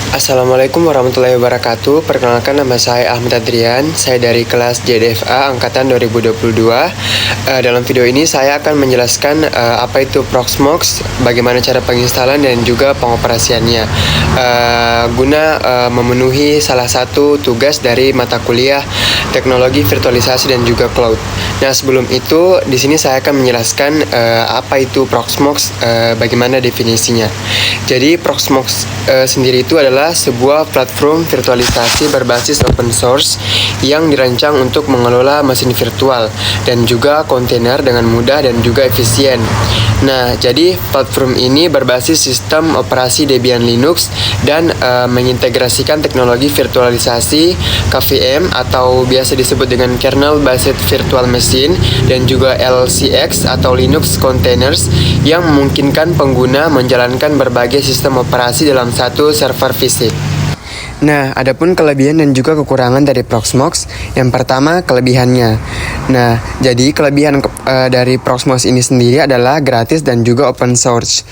Assalamualaikum warahmatullahi wabarakatuh. Perkenalkan, nama saya Ahmad Adrian. Saya dari kelas JDFA angkatan 2022. Dalam video ini saya akan menjelaskan apa itu Proxmox, bagaimana cara penginstalan dan juga pengoperasiannya, guna memenuhi salah satu tugas dari mata kuliah teknologi virtualisasi dan juga cloud. Nah, sebelum itu di sini saya akan menjelaskan apa itu Proxmox, bagaimana definisinya. Jadi Proxmox sendiri itu adalah sebuah platform virtualisasi berbasis open source yang dirancang untuk mengelola mesin virtual dan juga kontainer dengan mudah dan juga efisien. Nah, jadi platform ini berbasis sistem operasi Debian Linux dan mengintegrasikan teknologi virtualisasi KVM atau biasa disebut dengan Kernel Based Virtual Machine dan juga LCX atau Linux Containers yang memungkinkan pengguna menjalankan berbagai sistem operasi dalam satu server fisik. Nah, adapun kelebihan dan juga kekurangan dari Proxmox. Yang pertama, kelebihannya. Nah, jadi kelebihan dari Proxmox ini sendiri adalah gratis dan juga open source.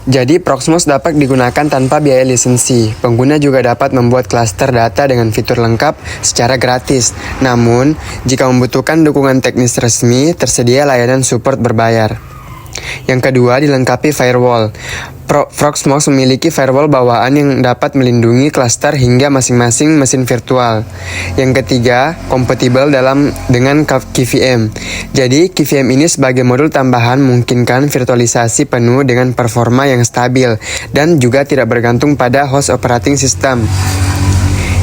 Jadi Proxmox dapat digunakan tanpa biaya lisensi. Pengguna juga dapat membuat klaster data dengan fitur lengkap secara gratis. Namun, jika membutuhkan dukungan teknis resmi, tersedia layanan support berbayar. Yang kedua, dilengkapi firewall. Proxmox memiliki firewall bawaan yang dapat melindungi klaster hingga masing-masing mesin virtual. Yang ketiga, kompatibel dengan KVM. Jadi, KVM ini sebagai modul tambahan memungkinkan virtualisasi penuh dengan performa yang stabil dan juga tidak bergantung pada host operating system.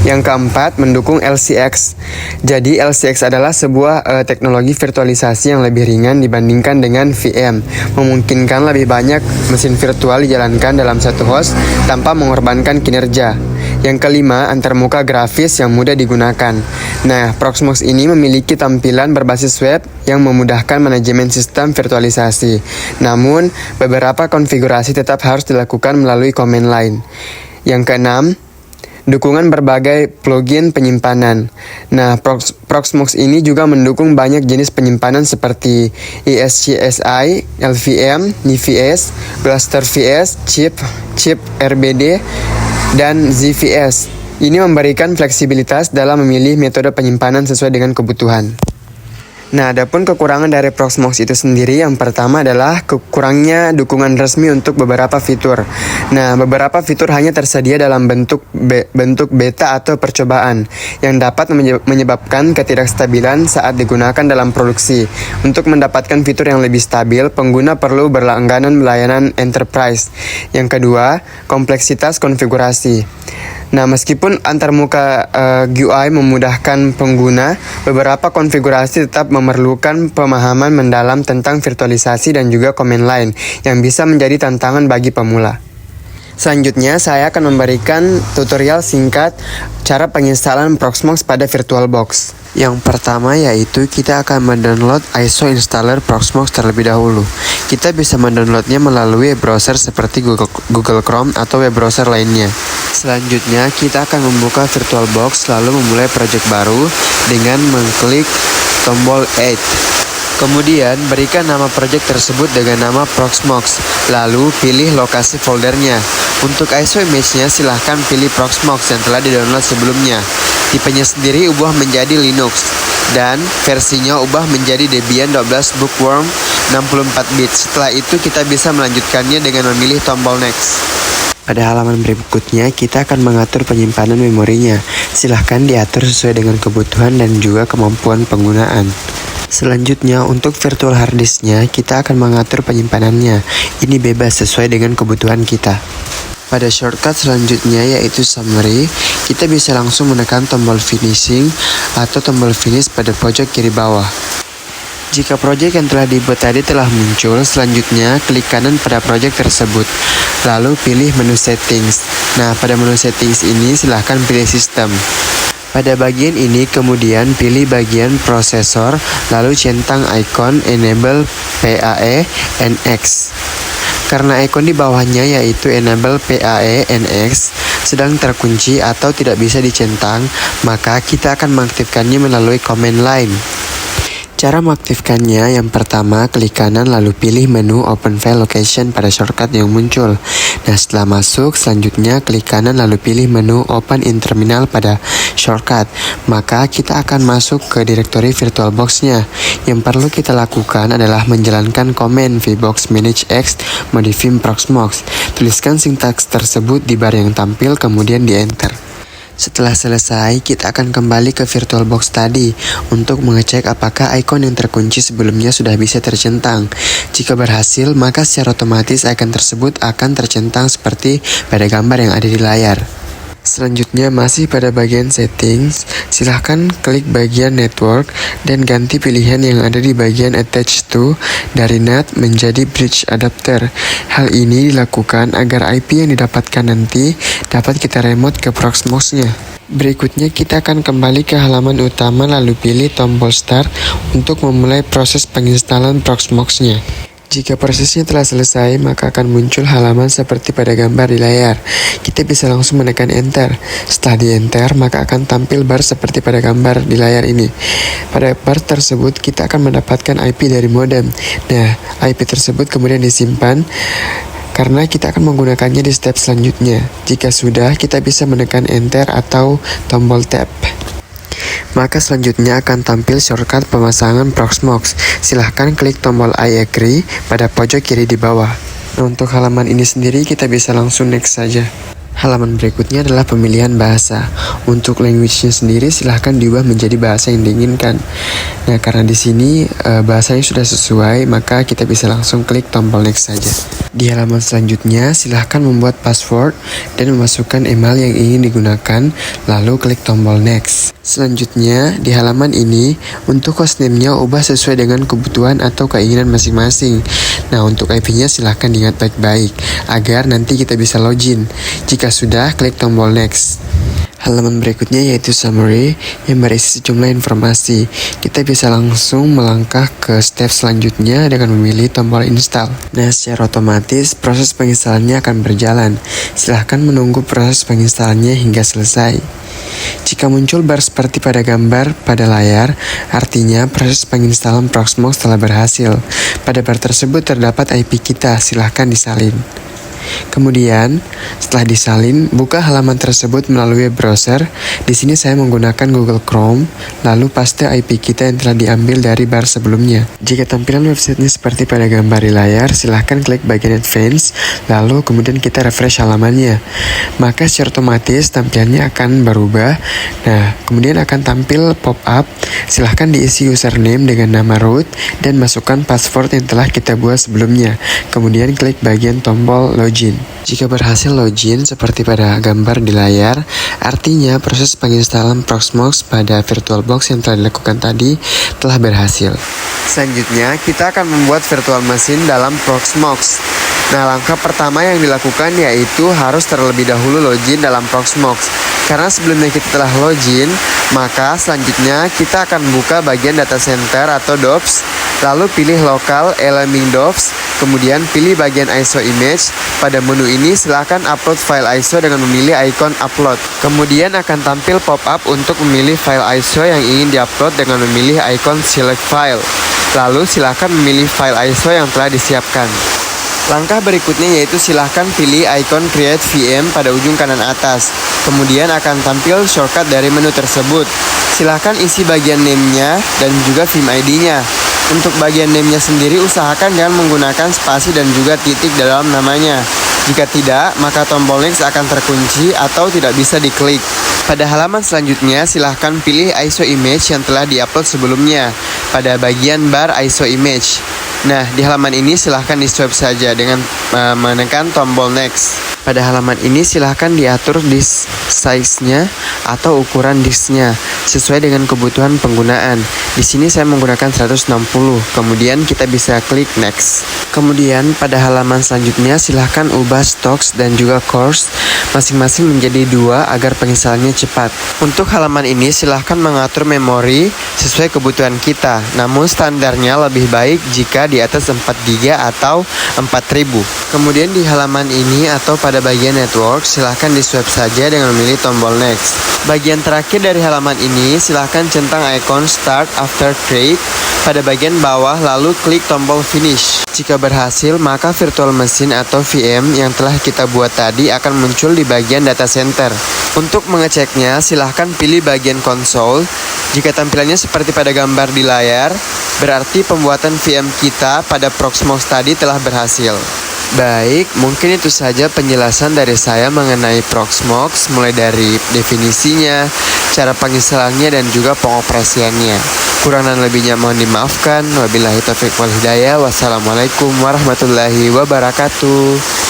Yang keempat, mendukung LCX. Jadi LCX adalah sebuah teknologi virtualisasi yang lebih ringan dibandingkan dengan VM, memungkinkan lebih banyak mesin virtual dijalankan dalam satu host tanpa mengorbankan kinerja. Yang kelima, antarmuka grafis yang mudah digunakan. Nah, Proxmox ini memiliki tampilan berbasis web yang memudahkan manajemen sistem virtualisasi. Namun, beberapa konfigurasi tetap harus dilakukan melalui command line. Yang keenam, dukungan berbagai plugin penyimpanan. Nah, Proxmox ini juga mendukung banyak jenis penyimpanan seperti ESXi, LVM, NVS, Blaster VS, Chip RBD, dan ZVS. Ini memberikan fleksibilitas dalam memilih metode penyimpanan sesuai dengan kebutuhan. Nah, adapun kekurangan dari Proxmox itu sendiri, yang pertama adalah kurangnya dukungan resmi untuk beberapa fitur. Nah, beberapa fitur hanya tersedia dalam bentuk beta atau percobaan, yang dapat menyebabkan ketidakstabilan saat digunakan dalam produksi. Untuk mendapatkan fitur yang lebih stabil, pengguna perlu berlangganan layanan enterprise. Yang kedua, kompleksitas konfigurasi. Nah, meskipun antarmuka GUI memudahkan pengguna, beberapa konfigurasi tetap memerlukan pemahaman mendalam tentang virtualisasi dan juga command line yang bisa menjadi tantangan bagi pemula. Selanjutnya, saya akan memberikan tutorial singkat cara penginstalan Proxmox pada VirtualBox. Yang pertama yaitu kita akan mendownload ISO installer Proxmox terlebih dahulu. Kita bisa mendownloadnya melalui web browser seperti Google Chrome atau web browser lainnya. Selanjutnya, kita akan membuka VirtualBox lalu memulai project baru dengan mengklik tombol Add. Kemudian, berikan nama project tersebut dengan nama Proxmox, lalu pilih lokasi foldernya. Untuk ISO image-nya, silahkan pilih Proxmox yang telah di-download sebelumnya. Tipenya sendiri ubah menjadi Linux, dan versinya ubah menjadi Debian 12 Bookworm 64 bit. Setelah itu, kita bisa melanjutkannya dengan memilih tombol Next. Pada halaman berikutnya, kita akan mengatur penyimpanan memorinya. Silahkan diatur sesuai dengan kebutuhan dan juga kemampuan penggunaan. Selanjutnya, untuk virtual hard disk-nya, kita akan mengatur penyimpanannya. Ini bebas sesuai dengan kebutuhan kita. Pada shortcut selanjutnya yaitu summary, kita bisa langsung menekan tombol finishing atau tombol finish pada pojok kiri bawah. Jika project yang telah dibuat tadi telah muncul, selanjutnya klik kanan pada project tersebut, lalu pilih menu settings. Nah, pada menu settings ini silahkan pilih sistem. Pada bagian ini kemudian pilih bagian prosesor, lalu centang icon enable PAE NX. Karena icon di bawahnya yaitu enable PAE NX sedang terkunci atau tidak bisa dicentang, maka kita akan mengaktifkannya melalui command line. Cara mengaktifkannya, yang pertama klik kanan lalu pilih menu Open File Location pada shortcut yang muncul. Nah, setelah masuk, selanjutnya klik kanan lalu pilih menu Open in Terminal pada shortcut. Maka kita akan masuk ke direktori VirtualBox-nya. Yang perlu kita lakukan adalah menjalankan komen vbox manage x modify proxmox. Tuliskan sintaks tersebut di bar yang tampil, kemudian di enter. Setelah selesai, kita akan kembali ke VirtualBox tadi untuk mengecek apakah ikon yang terkunci sebelumnya sudah bisa tercentang. Jika berhasil, maka secara otomatis ikon tersebut akan tercentang seperti pada gambar yang ada di layar. Selanjutnya masih pada bagian settings, silahkan klik bagian network dan ganti pilihan yang ada di bagian attach to dari NAT menjadi bridge adapter. Hal ini dilakukan agar IP yang didapatkan nanti dapat kita remote ke Proxmox-nya. Berikutnya kita akan kembali ke halaman utama lalu pilih tombol start untuk memulai proses penginstalan Proxmox-nya. Jika prosesnya telah selesai, maka akan muncul halaman seperti pada gambar di layar. Kita bisa langsung menekan enter. Setelah di enter, maka akan tampil bar seperti pada gambar di layar ini. Pada bar tersebut, kita akan mendapatkan IP dari modem. Nah, IP tersebut kemudian disimpan karena kita akan menggunakannya di step selanjutnya. Jika sudah, kita bisa menekan enter atau tombol tab. Maka selanjutnya akan tampil shortcut pemasangan Proxmox. Silahkan klik tombol I agree pada pojok kiri di bawah. Nah, untuk halaman ini sendiri kita bisa langsung next saja. Halaman berikutnya adalah pemilihan bahasa. Untuk language-nya sendiri silahkan diubah menjadi bahasa yang diinginkan. Nah, karena di sini bahasanya sudah sesuai, maka kita bisa langsung klik tombol next saja. Di halaman selanjutnya, silahkan membuat password dan memasukkan email yang ingin digunakan, lalu klik tombol next. Selanjutnya, di halaman ini, untuk hostname-nya ubah sesuai dengan kebutuhan atau keinginan masing-masing. Nah, untuk IP-nya silahkan diingat baik-baik, agar nanti kita bisa login. Jika sudah, klik tombol next. Halaman berikutnya yaitu summary yang berisi sejumlah informasi. Kita bisa langsung melangkah ke step selanjutnya dengan memilih tombol install. Nah, secara otomatis proses penginstalannya akan berjalan. Silahkan menunggu proses penginstalannya hingga selesai. Jika muncul bar seperti pada gambar pada layar, artinya proses penginstalan Proxmox telah berhasil. Pada bar tersebut terdapat IP kita, silahkan disalin. Kemudian, setelah disalin, buka halaman tersebut melalui web browser. Di sini saya menggunakan Google Chrome, lalu paste IP kita yang telah diambil dari bar sebelumnya. Jika tampilan websitenya seperti pada gambar di layar, silahkan klik bagian Advanced, lalu kemudian kita refresh halamannya. Maka secara otomatis tampilannya akan berubah. Nah, kemudian akan tampil pop-up. Silahkan diisi username dengan nama root dan masukkan password yang telah kita buat sebelumnya. Kemudian klik bagian tombol login. Jika berhasil login seperti pada gambar di layar, artinya proses penginstalan Proxmox pada VirtualBox yang telah dilakukan tadi telah berhasil. Selanjutnya, kita akan membuat virtual machine dalam Proxmox. Nah, langkah pertama yang dilakukan yaitu harus terlebih dahulu login dalam Proxmox. Karena sebelumnya kita telah login, maka selanjutnya kita akan buka bagian data center atau DOPS, lalu pilih local alarming DOPS, kemudian pilih bagian ISO image. Pada menu ini silakan upload file ISO dengan memilih ikon upload. Kemudian akan tampil pop-up untuk memilih file ISO yang ingin diupload dengan memilih ikon select file. Lalu silakan memilih file ISO yang telah disiapkan. Langkah berikutnya yaitu silahkan pilih ikon Create VM pada ujung kanan atas. Kemudian akan tampil shortcut dari menu tersebut. Silahkan isi bagian name-nya dan juga VM ID-nya. Untuk bagian name-nya sendiri usahakan jangan menggunakan spasi dan juga titik dalam namanya. Jika tidak, maka tombol next akan terkunci atau tidak bisa diklik. Pada halaman selanjutnya, silahkan pilih ISO image yang telah diupload sebelumnya pada bagian bar ISO image. Nah, di halaman ini silahkan di-swipe saja dengan menekan tombol next. Pada halaman ini silahkan diatur disk size-nya atau ukuran disknya sesuai dengan kebutuhan penggunaan. Di sini saya menggunakan 160, kemudian kita bisa klik next. Kemudian pada halaman selanjutnya silahkan ubah stocks dan juga course masing-masing menjadi 2 agar penginstalannya cepat. Untuk halaman ini silahkan mengatur memori sesuai kebutuhan kita, namun standarnya lebih baik jika di atas 4 GB atau 4000. Kemudian di halaman ini atau pada pada bagian network, silahkan di-swipe saja dengan memilih tombol next. Bagian terakhir dari halaman ini, silahkan centang ikon start after click pada bagian bawah lalu klik tombol finish. Jika berhasil, maka virtual machine atau VM yang telah kita buat tadi akan muncul di bagian data center. Untuk mengeceknya, silahkan pilih bagian konsol. Jika tampilannya seperti pada gambar di layar, berarti pembuatan VM kita pada Proxmox tadi telah berhasil. Baik, mungkin itu saja penjelasan dari saya mengenai Proxmox, mulai dari definisinya, cara penginstalannya, dan juga pengoperasiannya. Kurang dan lebihnya mohon dimaafkan. Wabillahi taufiq wal hidayah. Wassalamualaikum warahmatullahi wabarakatuh.